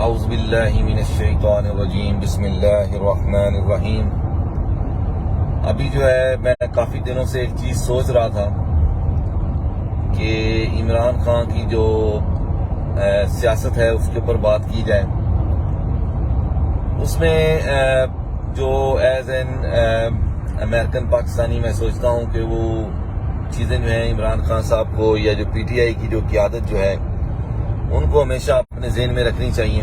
اعوذ باللہ من الشیطان الرجیم بسم اللہ الرحمن الرحیم۔ ابھی جو ہے میں کافی دنوں سے ایک چیز سوچ رہا تھا کہ عمران خان کی جو سیاست ہے اس کے اوپر بات کی جائے۔ اس میں جو ایز این امریکن پاکستانی میں سوچتا ہوں کہ وہ چیزیں جو ہیں عمران خان صاحب کو یا جو پی ٹی آئی کی جو قیادت جو ہے ان کو ہمیشہ اپنے ذہن میں رکھنی چاہیے۔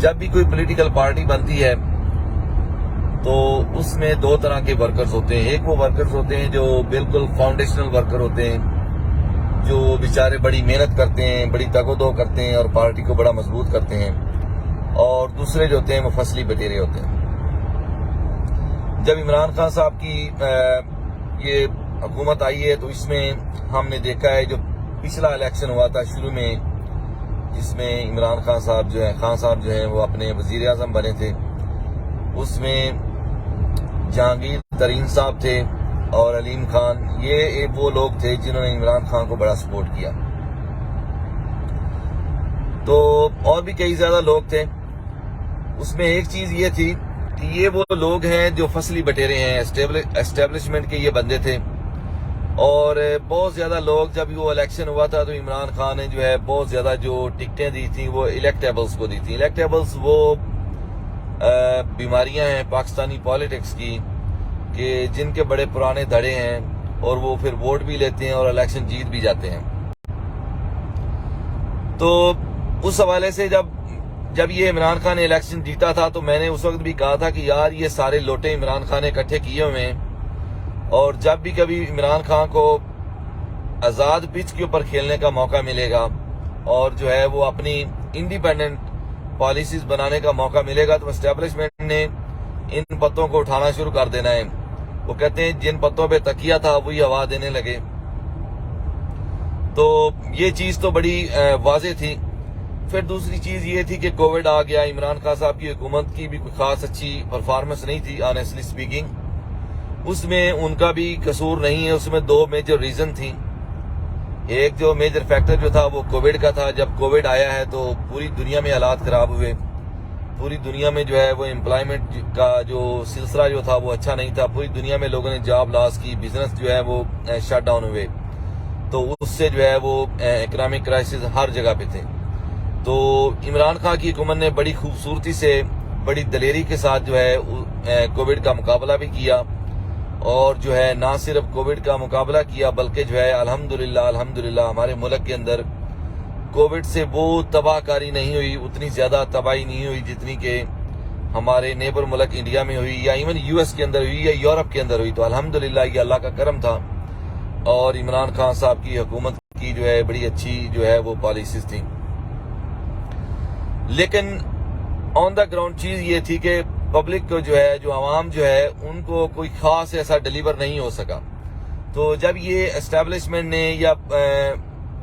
جب بھی کوئی پولیٹیکل پارٹی بنتی ہے تو اس میں دو طرح کے ورکرز ہوتے ہیں۔ ایک وہ ورکرز ہوتے ہیں جو بالکل فاؤنڈیشنل ورکر ہوتے ہیں، جو بیچارے بڑی محنت کرتے ہیں، بڑی تگ و دو کرتے ہیں اور پارٹی کو بڑا مضبوط کرتے ہیں، اور دوسرے جو ہوتے ہیں مفصلی بٹیرے ہوتے ہیں۔ جب عمران خان صاحب کی یہ حکومت آئی ہے تو اس میں ہم نے دیکھا ہے جو پچھلا الیکشن ہوا تھا شروع میں، جس میں عمران خان صاحب جو ہیں وہ اپنے وزیر اعظم بنے تھے، اس میں جہانگیر ترین صاحب تھے اور علیم خان، یہ وہ لوگ تھے جنہوں نے عمران خان کو بڑا سپورٹ کیا۔ تو اور بھی کئی زیادہ لوگ تھے۔ اس میں ایک چیز یہ تھی کہ یہ وہ لوگ ہیں جو فصلی بٹیرے ہیں، اسٹیبلشمنٹ کے یہ بندے تھے، اور بہت زیادہ لوگ جب وہ الیکشن ہوا تھا تو عمران خان نے جو ہے بہت زیادہ جو ٹکٹیں دی تھیں وہ الیکٹیبلز کو دی تھیں۔ الیکٹیبلز وہ بیماریاں ہیں پاکستانی پالیٹکس کی کہ جن کے بڑے پرانے دھڑے ہیں اور وہ پھر ووٹ بھی لیتے ہیں اور الیکشن جیت بھی جاتے ہیں۔ تو اس حوالے سے جب یہ عمران خان نے الیکشن جیتا تھا تو میں نے اس وقت بھی کہا تھا کہ یار یہ سارے لوٹے عمران خان نے اکٹھے کیے ہوئے ہیں، اور جب بھی کبھی عمران خان کو آزاد پچ کے اوپر کھیلنے کا موقع ملے گا اور جو ہے وہ اپنی انڈیپینڈنٹ پالیسیز بنانے کا موقع ملے گا تو اسٹیبلشمنٹ نے ان پتوں کو اٹھانا شروع کر دینا ہے۔ وہ کہتے ہیں جن پتوں پہ تکیہ تھا وہی ہوا دینے لگے۔ تو یہ چیز تو بڑی واضح تھی۔ پھر دوسری چیز یہ تھی کہ کووڈ آ گیا۔ عمران خان صاحب کی حکومت کی بھی کوئی خاص اچھی پرفارمنس نہیں تھی آنیسٹلی اسپیکنگ۔ اس میں ان کا بھی قصور نہیں ہے۔ اس میں دو میجر ریزن تھیں۔ ایک جو میجر فیکٹر جو تھا وہ کووڈ کا تھا۔ جب کووڈ آیا ہے تو پوری دنیا میں حالات خراب ہوئے، پوری دنیا میں جو ہے وہ امپلائمنٹ کا جو سلسلہ جو تھا وہ اچھا نہیں تھا، پوری دنیا میں لوگوں نے جاب لاس کی، بزنس جو ہے وہ شٹ ڈاؤن ہوئے، تو اس سے جو ہے وہ اکنامک کرائسس ہر جگہ پہ تھے۔ تو عمران خان کی حکومت نے بڑی خوبصورتی سے، بڑی دلیری کے ساتھ جو ہے کووڈ کا مقابلہ بھی کیا، اور جو ہے نہ صرف کووڈ کا مقابلہ کیا بلکہ جو ہے الحمدللہ ہمارے ملک کے اندر کووڈ سے وہ تباہ کاری نہیں ہوئی، اتنی زیادہ تباہی نہیں ہوئی جتنی کہ ہمارے نیبر ملک انڈیا میں ہوئی، یا ایون یو ایس کے اندر ہوئی، یا یورپ کے اندر ہوئی۔ تو الحمدللہ یہ اللہ کا کرم تھا، اور عمران خان صاحب کی حکومت کی جو ہے بڑی اچھی جو ہے وہ پالیسیز تھیں۔ لیکن آن دا گراؤنڈ چیز یہ تھی کہ پبلک کو جو ہے، جو عوام جو ہے، ان کو کوئی خاص ایسا ڈیلیور نہیں ہو سکا۔ تو جب یہ اسٹیبلشمنٹ نے یا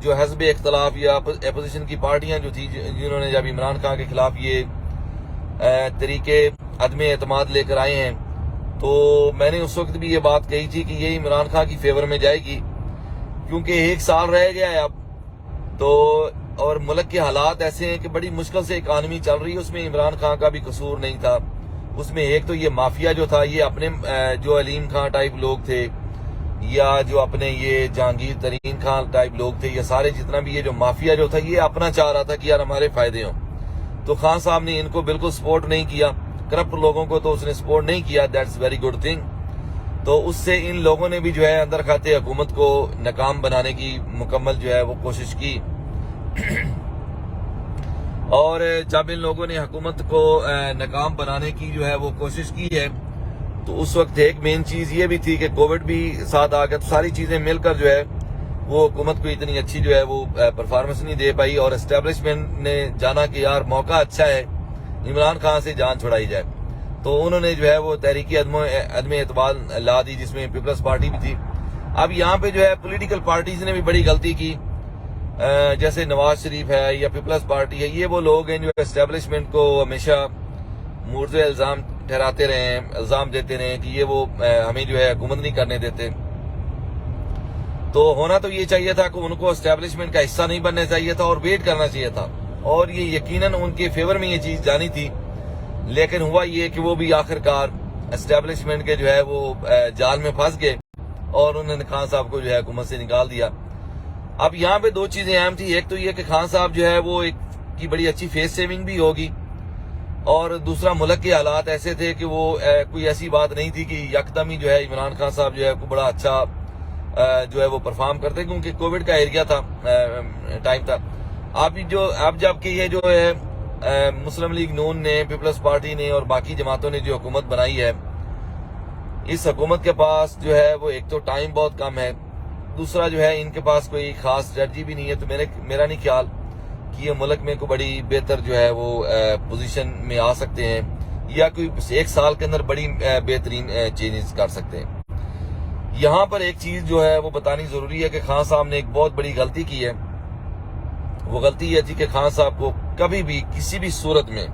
جو حزب اختلاف یا اپوزیشن کی پارٹیاں جو تھی جنہوں نے جب عمران خان کے خلاف یہ طریقے عدم اعتماد لے کر آئے ہیں، تو میں نے اس وقت بھی یہ بات کہی تھی کہ یہ عمران خان کی فیور میں جائے گی، کیونکہ ایک سال رہ گیا ہے اب تو، اور ملک کے حالات ایسے ہیں کہ بڑی مشکل سے اکانومی چل رہی ہے۔ اس میں عمران خان کا بھی قصور نہیں تھا۔ اس میں ایک تو یہ مافیا جو تھا، یہ اپنے جو علیم خان ٹائپ لوگ تھے، یا جو اپنے یہ جہانگیر ترین خان ٹائپ لوگ تھے، یہ سارے جتنا بھی یہ جو مافیا جو تھا یہ اپنا چاہ رہا تھا کہ یار ہمارے فائدے ہوں۔ تو خان صاحب نے ان کو بالکل سپورٹ نہیں کیا، کرپٹ لوگوں کو تو اس نے سپورٹ نہیں کیا، دیٹس ویری گڈ تھنگ۔ تو اس سے ان لوگوں نے بھی جو ہے اندر کھاتے حکومت کو ناکام بنانے کی مکمل جو ہے وہ کوشش کی۔ اور جب ان لوگوں نے حکومت کو ناکام بنانے کی جو ہے وہ کوشش کی ہے تو اس وقت ایک مین چیز یہ بھی تھی کہ کووڈ بھی ساتھ آ گیا، تو ساری چیزیں مل کر جو ہے وہ حکومت کو اتنی اچھی جو ہے وہ پرفارمنس نہیں دے پائی، اور اسٹیبلشمنٹ نے جانا کہ یار موقع اچھا ہے عمران خان سے جان چھڑائی جائے، تو انہوں نے جو ہے وہ تحریک عدم اعتماد لا دی جس میں پیپلز پارٹی بھی تھی۔ اب یہاں پہ جو ہے پولیٹیکل پارٹیز نے بھی بڑی غلطی کی، جیسے نواز شریف ہے یا پیپلز پارٹی ہے، یہ وہ لوگ ہیں جو اسٹیبلشمنٹ کو ہمیشہ مورد الزام ٹھہراتے رہے ہیں، الزام دیتے رہے ہیں کہ یہ وہ ہمیں جو ہے حکومت نہیں کرنے دیتے۔ تو ہونا تو یہ چاہیے تھا کہ ان کو اسٹیبلشمنٹ کا حصہ نہیں بننا چاہیے تھا اور ویٹ کرنا چاہیے تھا اور یہ یقیناً ان کے فیور میں یہ چیز جانی تھی، لیکن ہوا یہ کہ وہ بھی آخر کار اسٹیبلشمنٹ کے جو ہے وہ جال میں پھنس گئے اور انہوں نے خان صاحب کو جو ہے حکومت سے نکال دیا۔ اب یہاں پہ دو چیزیں اہم تھی، ایک تو یہ کہ خان صاحب جو ہے وہ ایک کی بڑی اچھی فیس سیونگ بھی ہوگی، اور دوسرا ملک کے حالات ایسے تھے کہ وہ کوئی ایسی بات نہیں تھی کہ یکدم ہی جو ہے عمران خان صاحب جو ہے کو بڑا اچھا جو ہے وہ پرفارم کرتے، کیونکہ کووڈ کا ایریا تھا، ٹائم تھا۔ اب جب کہ یہ جو ہے مسلم لیگ نون نے، پیپلز پارٹی نے اور باقی جماعتوں نے جو حکومت بنائی ہے، اس حکومت کے پاس جو ہے وہ ایک تو ٹائم بہت کم ہے، دوسرا جو ہے ان کے پاس کوئی خاص اسٹریٹجی بھی نہیں ہے۔ تو میرا نہیں خیال کہ یہ ملک میں کوئی بڑی بہتر جو ہے وہ پوزیشن میں آ سکتے ہیں، یا کوئی ایک سال کے اندر بڑی بہترین چینجز کر سکتے ہیں۔ یہاں پر ایک چیز جو ہے وہ بتانی ضروری ہے کہ خان صاحب نے ایک بہت بڑی غلطی کی ہے۔ وہ غلطی یہ تھی کہ خان صاحب کو کبھی بھی کسی بھی صورت میں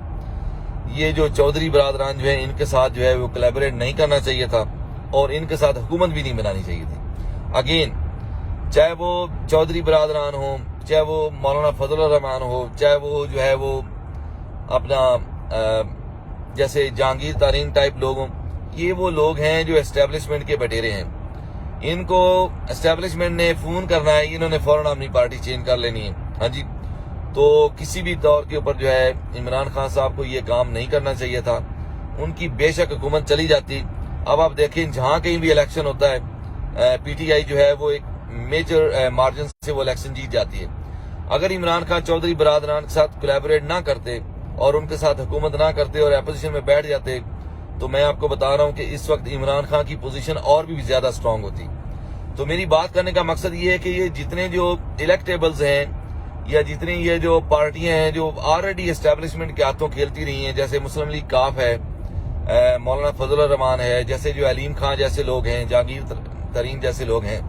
یہ جو چودھری برادران جو ہے ان کے ساتھ جو ہے وہ کولیبریٹ نہیں کرنا چاہیے تھا، اور ان کے ساتھ حکومت بھی نہیں بنانی چاہیے تھی۔ اگین، چاہے وہ چودھری برادران ہوں، چاہے وہ مولانا فضل الرحمان ہو، چاہے وہ جو ہے وہ اپنا جیسے جہانگیر ترین ٹائپ لوگ ہوں، یہ وہ لوگ ہیں جو اسٹیبلشمنٹ کے بٹیرے ہیں۔ ان کو اسٹیبلشمنٹ نے فون کرنا ہے، انہوں نے فوراً اپنی پارٹی چینج کر لینی ہے۔ ہاں جی، تو کسی بھی طور کے اوپر جو ہے عمران خان صاحب کو یہ کام نہیں کرنا چاہیے تھا۔ ان کی بے شک حکومت چلی جاتی۔ اب آپ دیکھیں جہاں کہیں بھی الیکشن ہوتا ہے، پی ٹی آئی جو ہے وہ ایک میجر مارجن سے وہ الیکشن جیت جاتی ہے۔ اگر عمران خان چودھری برادران کے ساتھ کولیبریٹ نہ کرتے اور ان کے ساتھ حکومت نہ کرتے اور اپوزیشن میں بیٹھ جاتے، تو میں آپ کو بتا رہا ہوں کہ اس وقت عمران خان کی پوزیشن اور بھی زیادہ سٹرونگ ہوتی۔ تو میری بات کرنے کا مقصد یہ ہے کہ یہ جتنے جو الیکٹیبلز ہیں، یا جتنی یہ جو پارٹیاں ہیں جو آلریڈی اسٹیبلشمنٹ کے ہاتھوں کھیلتی رہی ہیں، جیسے مسلم لیگ کاف ہے، مولانا فضل الرحمان ہے، جیسے جو علیم خان جیسے لوگ ہیں، جہانگیر ترین جیسے لوگ ہیں،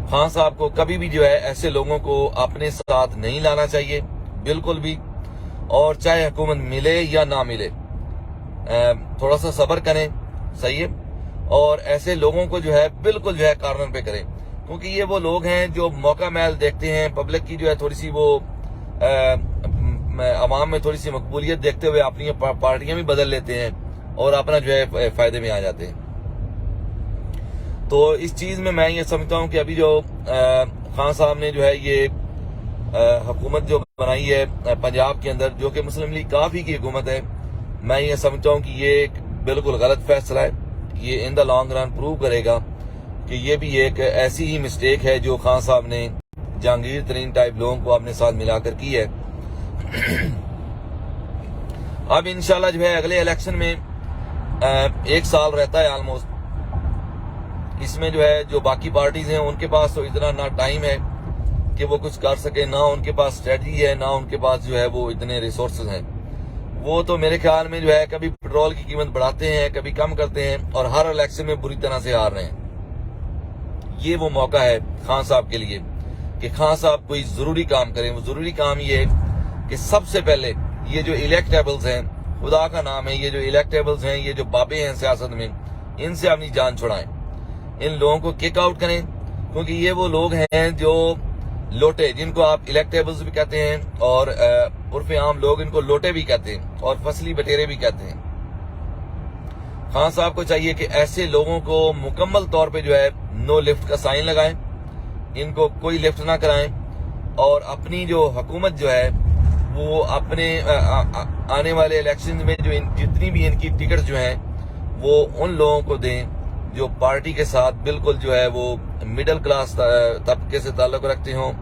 خان صاحب کو کبھی بھی جو ہے ایسے لوگوں کو اپنے ساتھ نہیں لانا چاہیے، بالکل بھی۔ اور چاہے حکومت ملے یا نہ ملے، تھوڑا سا صبر کریں، صحیح ہے، اور ایسے لوگوں کو جو ہے بالکل جو ہے کارنر پہ کریں، کیونکہ یہ وہ لوگ ہیں جو موقع محل دیکھتے ہیں، پبلک کی جو ہے تھوڑی سی وہ عوام میں تھوڑی سی مقبولیت دیکھتے ہوئے اپنی پارٹیاں بھی بدل لیتے ہیں اور اپنا جو ہے فائدے میں آ جاتے ہیں۔ تو اس چیز میں یہ سمجھتا ہوں کہ ابھی جو خان صاحب نے جو ہے یہ حکومت جو بنائی ہے پنجاب کے اندر، جو کہ مسلم لیگ کافی کی حکومت ہے، میں یہ سمجھتا ہوں کہ یہ ایک بالکل غلط فیصلہ ہے۔ یہ ان دا لانگ رن پروو کرے گا کہ یہ بھی ایک ایسی ہی مسٹیک ہے جو خان صاحب نے جہانگیر ترین ٹائپ لوگوں کو اپنے ساتھ ملا کر کی ہے۔ اب انشاءاللہ جو ہے اگلے الیکشن میں ایک سال رہتا ہے آلموسٹ، اس میں جو ہے جو باقی پارٹیز ہیں ان کے پاس تو اتنا نہ ٹائم ہے کہ وہ کچھ کر سکے، نہ ان کے پاس اسٹریٹجی ہے، نہ ان کے پاس جو ہے وہ اتنے ریسورسز ہیں۔ وہ تو میرے خیال میں جو ہے کبھی پیٹرول کی قیمت بڑھاتے ہیں، کبھی کم کرتے ہیں، اور ہر الیکشن میں بری طرح سے ہار رہے ہیں۔ یہ وہ موقع ہے خان صاحب کے لیے کہ خان صاحب کوئی ضروری کام کریں۔ وہ ضروری کام یہ ہے کہ سب سے پہلے یہ جو الیکٹیبلز ہیں، خدا کا نام ہے، یہ جو الیکٹیبلز ہیں، یہ جو بابے ہیں سیاست میں، ان سے اپنی جان چھڑائیں، ان لوگوں کو کک آؤٹ کریں، کیونکہ یہ وہ لوگ ہیں جو لوٹے، جن کو آپ الیکٹیبلز بھی کہتے ہیں، اور عرف عام لوگ ان کو لوٹے بھی کہتے ہیں اور فصلی بٹیرے بھی کہتے ہیں۔ خان صاحب کو چاہیے کہ ایسے لوگوں کو مکمل طور پہ جو ہے نو لفٹ کا سائن لگائیں، ان کو کوئی لفٹ نہ کرائیں، اور اپنی جو حکومت جو ہے وہ اپنے آنے والے الیکشن میں جو جتنی بھی ان کی ٹکٹ جو ہیں وہ ان لوگوں کو دیں جو پارٹی کے ساتھ بالکل جو ہے وہ مڈل کلاس طبقے سے تعلق رکھتے ہوں،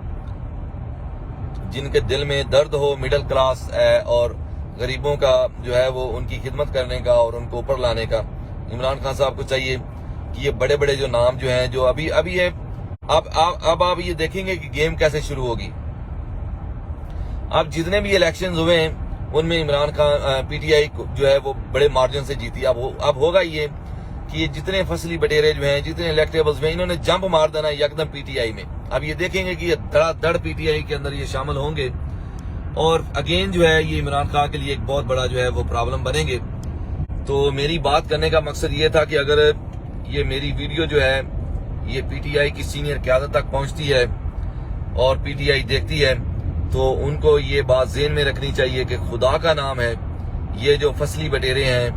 جن کے دل میں درد ہو مڈل کلاس اور غریبوں کا جو ہے وہ ان کی خدمت کرنے کا اور ان کو اوپر لانے کا۔ عمران خان صاحب کو چاہیے کہ یہ بڑے بڑے جو نام جو ہیں جو ابھی ہے، اب آپ یہ دیکھیں گے کہ گیم کیسے شروع ہوگی۔ اب جتنے بھی الیکشنز ہوئے ہیں ان میں Imran Khan P T I جو ہے وہ بڑے مارجن سے جیتی۔ اب ہوگا یہ کہ یہ جتنے فصلی بٹیرے جو ہیں، جتنے الیکٹیبلز ہیں، انہوں نے جمپ مار دینا یکدم پی ٹی آئی میں۔ اب یہ دیکھیں گے کہ یہ دڑا دڑ پی ٹی آئی کے اندر یہ شامل ہوں گے، اور اگین جو ہے یہ عمران خان کے لیے ایک بہت بڑا جو ہے وہ پرابلم بنیں گے۔ تو میری بات کرنے کا مقصد یہ تھا کہ اگر یہ میری ویڈیو جو ہے یہ پی ٹی آئی کی سینئر قیادت تک پہنچتی ہے اور پی ٹی آئی دیکھتی ہے، تو ان کو یہ بات ذہن میں رکھنی چاہیے کہ خدا کا نام ہے، یہ جو فصلی بٹیرے ہیں،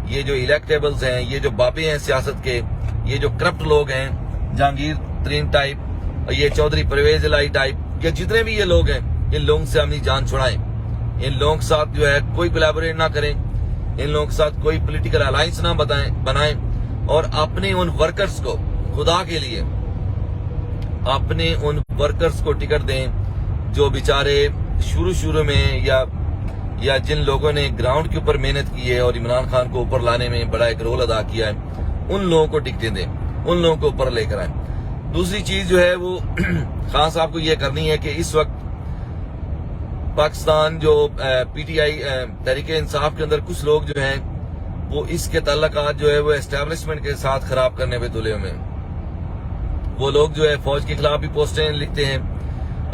یہ جو الیکٹیبلز ہیں، یہ جو باپے ہیں سیاست کے، یہ جو کرپٹ لوگ ہیں، جہانگیر ترین ٹائپ، یہ چودھری پرویز الہی ٹائپ، یا جتنے بھی یہ لوگ ہیں، ان لوگوں سے اپنی جان چھڑائیں، ان لوگوں کے ساتھ جو ہے کوئی کولیبوریٹ نہ کریں، ان لوگوں کے ساتھ کوئی پولیٹیکل الائنس نہ بنائیں، اور اپنے ان ورکرز کو خدا کے لیے اپنے ان ورکرز کو ٹکٹ دیں جو بیچارے شروع میں یا جن لوگوں نے گراؤنڈ کے اوپر محنت کی ہے اور عمران خان کو اوپر لانے میں بڑا ایک رول ادا کیا ہے، ان لوگوں کو ٹکٹیں دیں، ان لوگوں کو اوپر لے کر آئیں۔ دوسری چیز جو ہے وہ خان صاحب کو یہ کرنی ہے کہ اس وقت پاکستان جو P T I Tehreek Insaf کے اندر کچھ لوگ جو ہیں وہ اس کے تعلقات جو ہے وہ اسٹیبلشمنٹ کے ساتھ خراب کرنے پہ تلے ہوئے ہیں۔ وہ لوگ جو ہے فوج کے خلاف بھی پوسٹیں لکھتے ہیں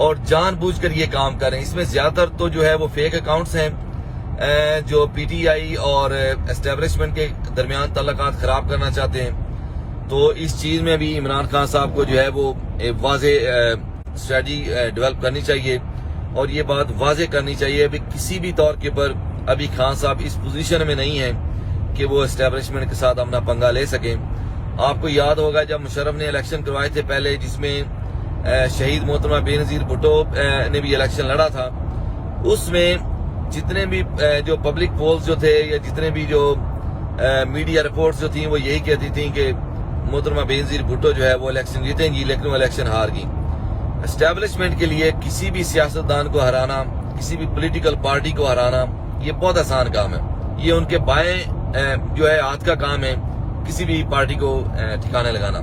اور جان بوجھ کر یہ کام کر رہے ہیں۔ اس میں زیادہ تر تو جو ہے وہ فیک اکاؤنٹس ہیں جو پی ٹی آئی اور اسٹیبلشمنٹ کے درمیان تعلقات خراب کرنا چاہتے ہیں۔ تو اس چیز میں بھی عمران خان صاحب کو جو ہے وہ واضح اسٹریٹجی ڈیولپ کرنی چاہیے، اور یہ بات واضح کرنی چاہیے کہ کسی بھی طور کے پر ابھی خان صاحب اس پوزیشن میں نہیں ہیں کہ وہ اسٹیبلشمنٹ کے ساتھ اپنا پنگا لے سکیں۔ آپ کو یاد ہوگا جب مشرف نے الیکشن کروائے تھے پہلے، جس میں شہید محترمہ بے نظیر بھٹو نے بھی الیکشن لڑا تھا، اس میں جتنے بھی جو پبلک پولز جو تھے یا جتنے بھی جو میڈیا رپورٹس جو تھیں وہ یہی کہتی تھیں کہ محترمہ بے نظیر بھٹو جو ہے وہ الیکشن جیتیں گی، لیکن وہ الیکشن ہار گئی۔ اسٹیبلشمنٹ کے لیے کسی بھی سیاستدان کو ہرانا، کسی بھی پولیٹیکل پارٹی کو ہرانا، یہ بہت آسان کام ہے، یہ ان کے بائیں جو ہے ہاتھ کا کام ہے کسی بھی پارٹی کو ٹھکانے لگانا۔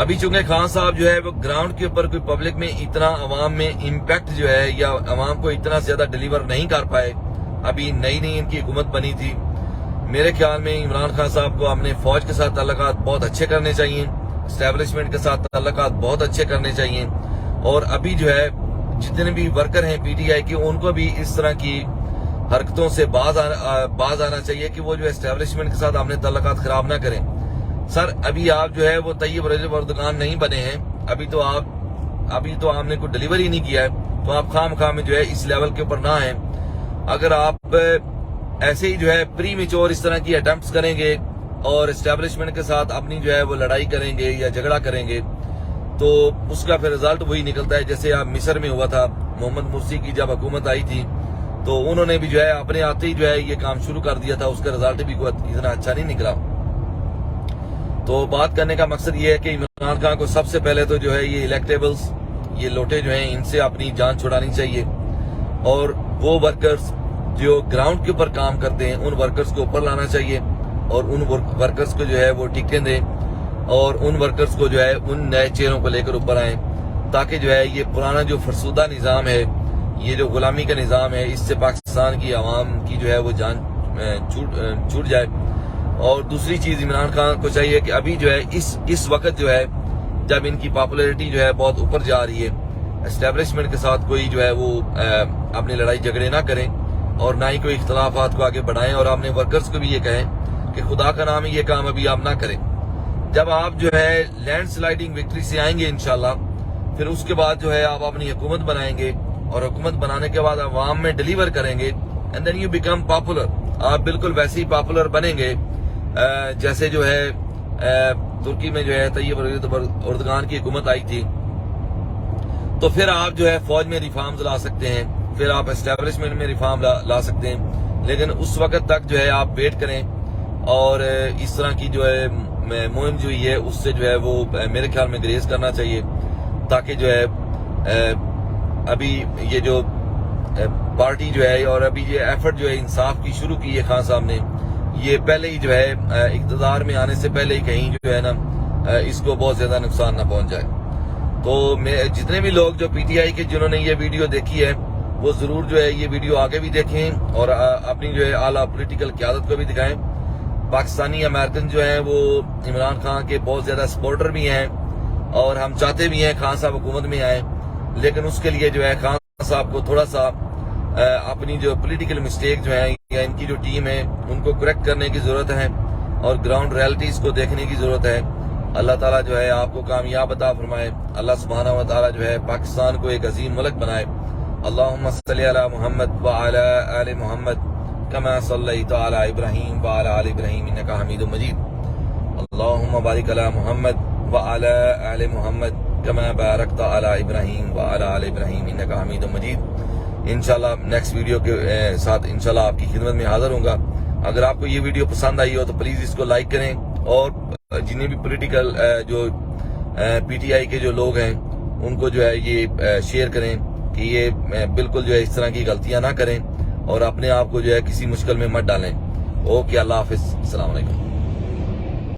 ابھی چونکہ خان صاحب جو ہے وہ گراؤنڈ کے اوپر کوئی پبلک میں اتنا عوام میں امپیکٹ جو ہے یا عوام کو اتنا زیادہ ڈیلیور نہیں کر پائے، ابھی نئی ان کی حکومت بنی تھی۔ میرے خیال میں عمران خان صاحب کو اپنے فوج کے ساتھ تعلقات بہت اچھے کرنے چاہیے، اسٹیبلشمنٹ کے ساتھ تعلقات بہت اچھے کرنے چاہیے، اور ابھی جو ہے جتنے بھی ورکر ہیں پی ٹی آئی کے ان کو بھی اس طرح کی حرکتوں سے باز آنا چاہیے کہ وہ جو اسٹیبلشمنٹ کے ساتھ اپنے تعلقات خراب نہ کریں۔ سر ابھی آپ جو ہے وہ طیب رجب اردگان نہیں بنے ہیں، ابھی تو آپ نے کوئی ڈیلیوری نہیں کیا ہے، تو آپ خام میں جو ہے اس لیول کے اوپر نہ ہیں۔ اگر آپ ایسے ہی جو ہے پری میچور اس طرح کی اٹیمپٹس کریں گے اور اسٹیبلشمنٹ کے ساتھ اپنی جو ہے وہ لڑائی کریں گے یا جھگڑا کریں گے، تو اس کا پھر رزلٹ وہی نکلتا ہے جیسے آپ مصر میں ہوا تھا۔ محمد مرسی کی جب حکومت آئی تھی تو انہوں نے بھی جو ہے اپنے آتے ہی جو ہے یہ کام شروع کر دیا تھا، اس کا رزلٹ بھی اتنا اچھا نہیں نکلا۔ تو بات کرنے کا مقصد یہ ہے کہ عمران خان کو سب سے پہلے تو جو ہے یہ الیکٹیبلز، یہ لوٹے جو ہیں ان سے اپنی جان چھڑانی چاہیے، اور وہ ورکرز جو گراؤنڈ کے اوپر کام کرتے ہیں ان ورکرز کو اوپر لانا چاہیے، اور ان ورکرز کو جو ہے وہ ٹکٹیں دیں، اور ان ورکرز کو جو ہے ان نئے چہروں کو لے کر اوپر آئیں، تاکہ جو ہے یہ پرانا جو فرسودہ نظام ہے، یہ جو غلامی کا نظام ہے، اس سے پاکستان کی عوام کی جو ہے وہ جان چھوٹ جائے۔ اور دوسری چیز عمران خان کو چاہیے کہ ابھی جو ہے اس وقت جو ہے جب ان کی پاپولیرٹی جو ہے بہت اوپر جا رہی ہے، اسٹیبلشمنٹ کے ساتھ کوئی جو ہے وہ اپنی لڑائی جھگڑے نہ کریں اور نہ ہی کوئی اختلافات کو آگے بڑھائیں، اور اپنے ورکرز کو بھی یہ کہیں کہ خدا کا نام ہے یہ کام ابھی آپ نہ کریں۔ جب آپ جو ہے لینڈ سلائیڈنگ وکٹری سے آئیں گے انشاءاللہ، پھر اس کے بعد جو ہے آپ اپنی حکومت بنائیں گے، اور حکومت بنانے کے بعد عوام میں ڈیلیور کریں گے، and then you become popular. آپ بالکل ویسے ہی پاپولر بنیں گے جیسے جو ہے ترکی میں جو ہے طیب اردگان کی حکومت آئی تھی۔ تو پھر آپ جو ہے فوج میں ریفارمز لا سکتے ہیں، پھر آپ اسٹیبلشمنٹ میں ریفارم لا سکتے ہیں، لیکن اس وقت تک جو ہے آپ ویٹ کریں، اور اس طرح کی جو ہے مہم جو ہے اس سے جو ہے وہ میرے خیال میں گریز کرنا چاہیے، تاکہ جو ہے ابھی یہ جو پارٹی جو ہے اور ابھی یہ ایفرٹ جو ہے انصاف کی شروع کی ہے خان صاحب نے، یہ پہلے ہی جو ہے اقتدار میں آنے سے پہلے ہی کہیں جو ہے نا اس کو بہت زیادہ نقصان نہ پہنچ جائے۔ تو جتنے بھی لوگ جو پی ٹی آئی کے جنہوں نے یہ ویڈیو دیکھی ہے وہ ضرور جو ہے یہ ویڈیو آگے بھی دیکھیں اور اپنی جو ہے اعلیٰ پولیٹیکل قیادت کو بھی دکھائیں۔ پاکستانی امریکن جو ہیں وہ عمران خان کے بہت زیادہ سپورٹر بھی ہیں، اور ہم چاہتے بھی ہیں خان صاحب حکومت میں آئیں، لیکن اس کے لیے جو ہے خان صاحب کو تھوڑا سا اپنی جو پولیٹیکل مسٹیک جو ہیں یا ان کی جو ٹیم ہے ان کو کریکٹ کرنے کی ضرورت ہے، اور گراؤنڈ ریالٹیز کو دیکھنے کی ضرورت ہے۔ اللہ تعالیٰ جو ہے آپ کو کامیاب عطا فرمائے. اللہ سبحانہ و تعالیٰ جو ہے پاکستان کو ایک عظیم ملک بنائے. اللہم صلی علی محمد وعلی آل محمد کما صلیت علی ابراہیم وعلی آل ابراہیم انک حمید مجید. اللہم بارک علی محمد وعلی آل محمد کما بارکت علی ابراہیم وعلی آل ابراہیم انک حمید مجید. انشاءاللہ نیکسٹ ویڈیو کے ساتھ انشاءاللہ آپ کی خدمت میں حاضر ہوں گا. اگر آپ کو یہ ویڈیو پسند آئی ہو تو پلیز اس کو لائک کریں، اور جنہیں بھی پولیٹیکل جو پی ٹی آئی کے جو لوگ ہیں ان کو جو ہے یہ شیئر کریں کہ یہ بالکل جو ہے اس طرح کی غلطیاں نہ کریں اور اپنے آپ کو جو ہے کسی مشکل میں مت ڈالیں. اوکے، اللہ حافظ، السلام علیکم.